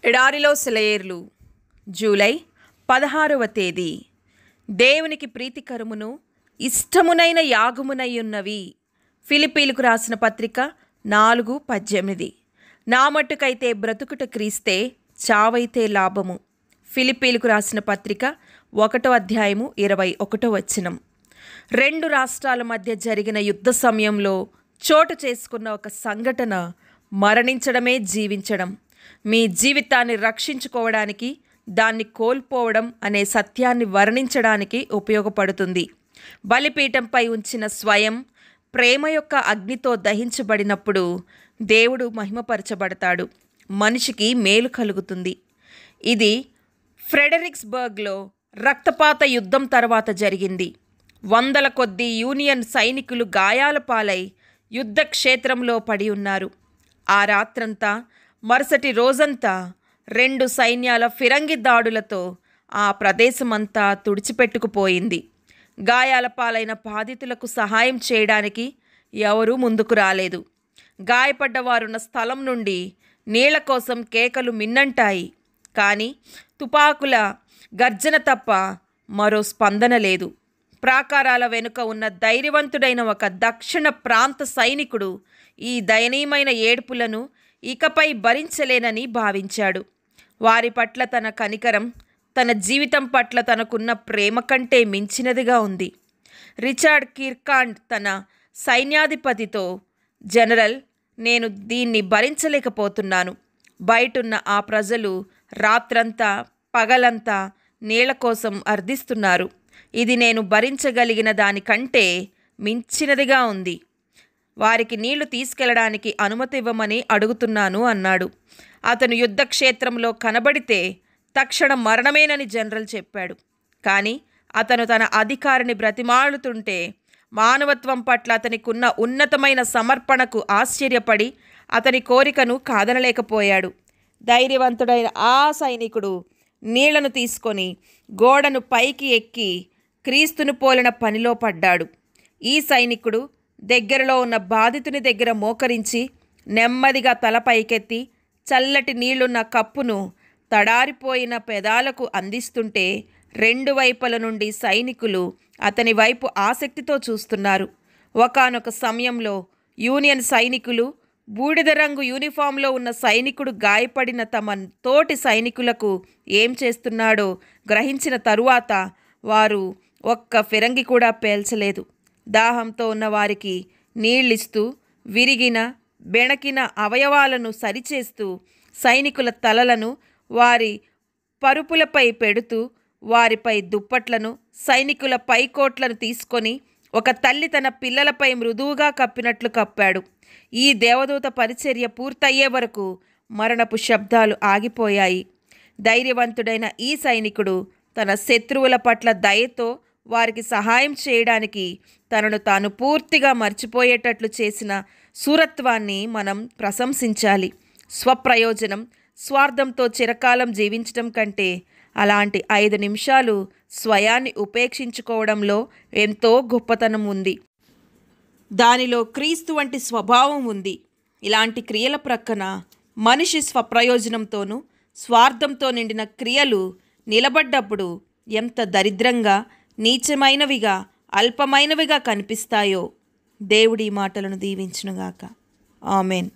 ఎడారిలో సెలయేర్లు జూలై 16వ తేదీ. దేవునికి ప్రీతికరమును ఇష్టమునైన యాగమునయ్యున్నవి. ఫిలిప్పీలకు రాసిన పత్రిక 4:18. నా మట్టుకైతే బ్రతుకుట క్రీస్తే, చావైతే లాభము. ఫిలిప్పీలకు రాసిన పత్రిక 1:21. రెండు రాష్ట్రాల మధ్య జరిగిన యుద్ధ సమయంలో చోటు చేసుకున్న ఒక సంఘటన మరణించడమే జీవించడం, మీ జీవితాన్ని రక్షించుకోవడానికి, దాన్ని కోల్పోవడం అనే సత్యాన్ని వర్ణించడానికి ఉపయోగపడుతుంది. బలిపీఠంపై ఉంచిన స్వయం ప్రేమ యొక్క అగ్నితో దహించబడినప్పుడు దేవుడు మహిమపరచబడతాడు, మనిషికి మేలు కలుగుతుంది. ఇది ఫ్రెడరిక్స్బర్గ్లో రక్తపాత యుద్ధం తర్వాత జరిగింది. వందల కొద్దీ యూనియన్ సైనికులు గాయాల పాలై యుద్ధ క్షేత్రంలో పడి ఉన్నారు. ఆ రాత్రంతా, మరుసటి రోజంతా రెండు సైన్యాల ఫిరంగి దాడులతో ఆ ప్రదేశమంతా తుడిచిపెట్టుకుపోయింది. గాయాల పాలైన బాధితులకు సహాయం చేయడానికి ఎవరూ ముందుకు రాలేదు. గాయపడ్డవారున్న స్థలం నుండి నీళ్ల కోసం కేకలు మిన్నంటాయి, కానీ తుపాకుల గర్జన తప్ప మరో స్పందన లేదు. ప్రాకారాల వెనుక ఉన్న ధైర్యవంతుడైన ఒక దక్షిణ ప్రాంత సైనికుడు ఈ దయనీయమైన ఏడ్పులను ఇకపై భరించలేనని భావించాడు. వారి పట్ల తన కనికరం తన జీవితం పట్ల తనకున్న ప్రేమ కంటే మించినదిగా ఉంది. రిచర్డ్ కిర్కాండ్ తన సైన్యాధిపతితో, జనరల్, నేను దీన్ని భరించలేకపోతున్నాను. బయటున్న ఆ ప్రజలు రాత్రంతా పగలంతా నీళ్ల కోసం అర్థిస్తున్నారు. ఇది నేను భరించగలిగిన దానికంటే మించినదిగా ఉంది. వారికి నీళ్లు తీసుకెళ్లడానికి అనుమతి ఇవ్వమని అడుగుతున్నాను అన్నాడు. అతను యుద్ధక్షేత్రంలో కనబడితే తక్షణ మరణమేనని జనరల్ చెప్పాడు. కానీ అతను తన అధికారిని బ్రతిమాలుతుంటే మానవత్వం పట్ల అతనికున్న ఉన్నతమైన సమర్పణకు ఆశ్చర్యపడి అతని కోరికను కాదనలేకపోయాడు. ధైర్యవంతుడైన ఆ సైనికుడు నీళ్లను తీసుకొని గోడను పైకి ఎక్కి క్రీస్తును పోలిన పనిలో పడ్డాడు. ఈ సైనికుడు దగ్గరలో ఉన్న బాధితుని దగ్గర మోకరించి నెమ్మదిగా తల పైకెత్తి చల్లటి నీళ్లున్న కప్పును తడారిపోయిన పెదాలకు అందిస్తుంటే రెండు వైపుల నుండి సైనికులు అతని వైపు ఆసక్తితో చూస్తున్నారు. ఒకానొక సమయంలో యూనియన్ సైనికులు బూడిద రంగు యూనిఫామ్లో ఉన్న సైనికుడు గాయపడిన తమ తోటి సైనికులకు ఏం చేస్తున్నాడో గ్రహించిన తరువాత వారు ఒక్క ఫిరంగి కూడా పేల్చలేదు. దాహంతో ఉన్న వారికి నీళ్ళిస్తూ, విరిగిన బెణకిన అవయవాలను సరిచేస్తూ, సైనికుల తలలను వారి పరుపులపై పెడుతూ, వారిపై దుప్పట్లను, సైనికుల పైకోట్లను తీసుకొని ఒక తల్లి తన పిల్లలపై మృదువుగా కప్పినట్లు కప్పాడు. ఈ దేవదూత పరిచర్య పూర్తయ్యే వరకు మరణపు శబ్దాలు ఆగిపోయాయి. ధైర్యవంతుడైన ఈ సైనికుడు తన శత్రువుల పట్ల దయతో వారికి సహాయం చేయడానికి తనను తాను పూర్తిగా మర్చిపోయేటట్లు చేసిన శూరత్వాన్ని మనం ప్రశంసించాలి. స్వప్రయోజనం, స్వార్థంతో చిరకాలం జీవించడం కంటే అలాంటి 5 నిమిషాలు స్వయాన్ని ఉపేక్షించుకోవడంలో ఎంతో గొప్పతనం ఉంది. దానిలో క్రీస్తు వంటి స్వభావం ఉంది. ఇలాంటి క్రియల ప్రక్కన మనిషి స్వప్రయోజనంతోనూ స్వార్థంతో నిండిన క్రియలు నిలబడ్డప్పుడు ఎంత దరిద్రంగా, నీచమైనవిగా, అల్పమైనవిగా కనిపిస్తాయో. దేవుడి మాటలను దీవించునుగాక. ఆమెన్.